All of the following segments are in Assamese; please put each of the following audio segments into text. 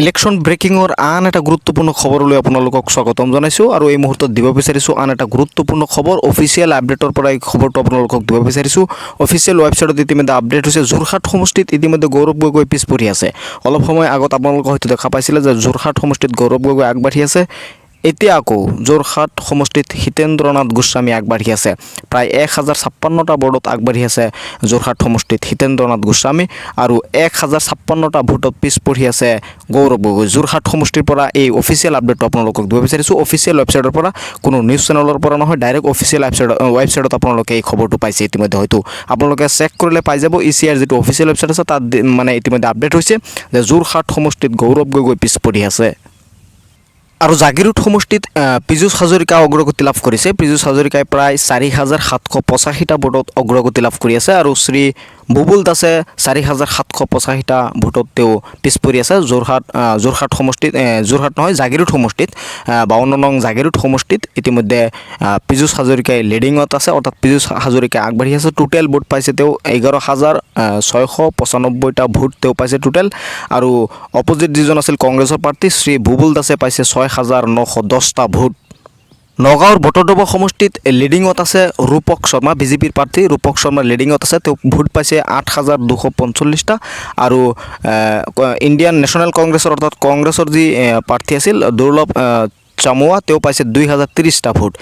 ইলেকশ্যন ব্ৰেকিঙৰ আন এটা গুৰুত্বপূৰ্ণ খবৰলৈ আপোনালোকক স্বাগতম জনাইছোঁ আৰু এই মুহূৰ্তত দিব বিচাৰিছোঁ আন এটা গুৰুত্বপূৰ্ণ খবৰ অফিচিয়েল আপডেটৰ পৰা এই খবৰটো আপোনালোকক দিব বিচাৰিছোঁ। অফিচিয়েল ৱেবছাইটত ইতিমধ্যে আপডেট হৈছে যোৰহাট সমষ্টিত ইতিমধ্যে গৌৰৱ গগৈ পিছ পৰি আছে। অলপ সময় আগত আপোনালোকে হয়তো দেখা পাইছিলে যে যোৰহাট সমষ্টিত গৌৰৱ গগৈ আগবাঢ়ি আছে। এতিয়া আকৌ যোৰহাট সমষ্টিত হিতেন্দ্ৰনাথ গোস্বামী আগবাঢ়ি আছে। প্ৰায় 1056টা বৰ্ডত আগবাঢ়ি আছে যোৰহাট সমষ্টিত হিতেন্দ্ৰনাথ গোস্বামী আৰু 1056টা ভোটত পিছ পৰি আছে গৌৰৱ গগৈ। যোৰহাট সমষ্টিৰ পৰা এই অফিচিয়েল আপডেটটো আপোনালোকক দিব বিচাৰিছোঁ। অফিচিয়েল ৱেবছাইটৰ পৰা, কোনো নিউজ চেনেলৰ পৰা নহয়, ডাইৰেক্ট অফিচিয়েল ৱেবছাইটত আপোনালোকে এই খবৰটো পাইছে। ইতিমধ্যে হয়তো আপোনালোকে চেক কৰিলে পাই যাব। ECIৰ যিটো অফিচিয়েল ৱেবছাইট আছে তাত মানে ইতিমধ্যে আপডেট হৈছে যে যোৰহাট সমষ্টিত গৌৰৱ গগৈ পিছ পৰি আছে। আৰু জাগিৰোড সমষ্টিত পীযুষ হাজৰিকা অগ্ৰগতি লাভ কৰিছে। পীযুষ হাজৰিকাই প্ৰায় 4785টা ভোটত অগ্ৰগতি লাভ কৰি আছে আৰু শ্ৰী বুবুল দাসে 4785টা ভোটত তেওঁ পিছ পৰি আছে। যোৰহাট সমষ্টিত জাগিৰোড সমষ্টিত 52 নং জাগিৰোড সমষ্টিত ইতিমধ্যে পীযুষ হাজৰিকাই লিডিঙত আছে, অৰ্থাৎ পীযুষ হাজৰিকাই আগবাঢ়ি আছে। টোটেল ভোট পাইছে তেওঁ 11,695টা ভোট তেওঁ পাইছে টোটেল। আৰু অপজিট যিজন আছিল কংগ্ৰেছৰ প্ৰাৰ্থী শ্ৰী বুবুল দাসে পাইছে 6,910টা ভোট। নগাঁৱৰ বটদ্ৰৱা সমষ্টিত লিডিঙত আছে ৰূপক শৰ্মা, বিজেপিৰ প্ৰাৰ্থী ৰূপক শৰ্মা লিডিঙত আছে। তেওঁ ভোট পাইছে 8,245টা আৰু ইণ্ডিয়ান নেশ্যনেল কংগ্ৰেছৰ অৰ্থাৎ কংগ্ৰেছৰ যি প্ৰাৰ্থী আছিল দুৰ্লভ চামুৱা, তেওঁ পাইছে 2030টা ভোট।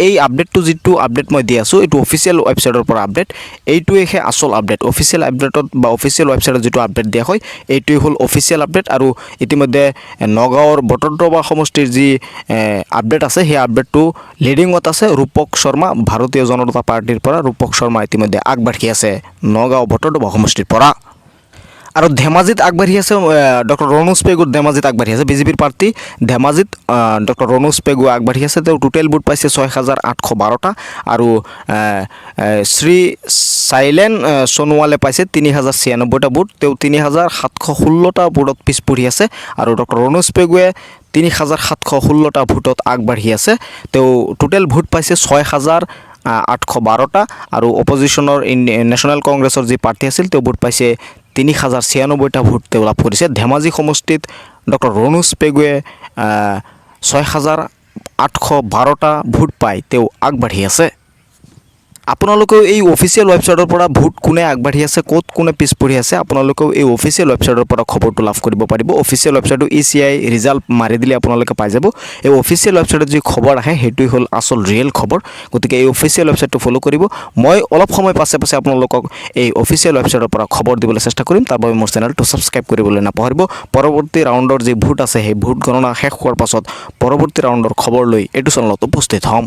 এই আপডেটটো যিটো আপডেট মই দি আছোঁ এইটো অফিচিয়েল ৱেবছাইটৰ পৰা আপডেট। এইটোৱেহে আচল আপডেট। অফিচিয়েল আপডেটত বা অফিচিয়েল ৱেবছাইটত যিটো আপডেট দিয়া হয় এইটোৱে হ'ল অফিচিয়েল আপডেট। আৰু ইতিমধ্যে নগাঁৱৰ বটদ্ৰৱা সমষ্টিৰ যি আপডেট আছে সেই আপডেটটো লিডিঙত আছে ৰূপক শৰ্মা, ভাৰতীয় জনতা পাৰ্টীৰ পৰা ৰূপক শৰ্মা ইতিমধ্যে আগবাঢ়ি আছে নগাঁও বটদ্ৰৱা সমষ্টিৰ পৰা। আৰু ধেমাজিত আগবাঢ়ি আছে ডক্টৰ ৰণোজ পেগু, ধেমাজিত আগবাঢ়ি আছে বিজেপিৰ প্ৰাৰ্থী। ধেমাজিত ডক্টৰ ৰণোজ পেগু আগবাঢ়ি আছে। তেওঁ টোটেল ভোট পাইছে 6,812টা আৰু শ্ৰী চাইলেন সোণোৱালে পাইছে 3,096টা ভোট। তেওঁ 3,716টা ভোটত পিছ পৰি আছে আৰু ডক্টৰ ৰণোজ পেগুৱে 3,716টা ভোটত আগবাঢ়ি আছে। তেওঁ টোটেল ভোট পাইছে 6,812টা আৰু অপজিশ্যনৰ নেশ্যনেল কংগ্ৰেছৰ যি প্ৰাৰ্থী আছিল তেওঁ ভোট পাইছে 3,096টা ভোট তেওঁ লাভ কৰিছে। ধেমাজি সমষ্টিত ডক্টৰ ৰণোজ পেগুৱে 6,812টা ভোট পাই তেওঁ আগবাঢ়ি আছে। আপোনালোকেও এই অফিচিয়েল ৱেবছাইটৰ পৰা ভোট কোনে আগবাঢ়ি আছে, ক'ত কোনে পিছ পৰি আছে, আপোনালোকেও এই অফিচিয়েল ৱেবছাইটৰ পৰা খবৰটো লাভ কৰিব পাৰিব। অফিচিয়েল ৱেবছাইটটো ECI ৰিজাল্ট মাৰি দিলে আপোনালোকে পাই যাব। এই অফিচিয়েল ৱেবছাইটত যি খবৰ আহে সেইটোৱে হ'ল আচল ৰিয়েল খবৰ। গতিকে এই অফিচিয়েল ৱেবছাইটটো ফ'ল' কৰিব। মই অলপ সময় পাছে আপোনালোকক এই অফিচিয়েল ৱেবছাইটৰ পৰা খবৰ দিবলৈ চেষ্টা কৰিম। তাৰ বাবে মোৰ চেনেলটো ছাবস্ক্ৰাইব কৰিবলৈ নাপাহৰিব। পৰৱৰ্তী ৰাউণ্ডৰ যি ভোট আছে সেই ভোট গণনা শেষ হোৱাৰ পাছত পৰৱৰ্তী ৰাউণ্ডৰ খবৰ লৈ এইটো চেনেলত উপস্থিত হ'ম।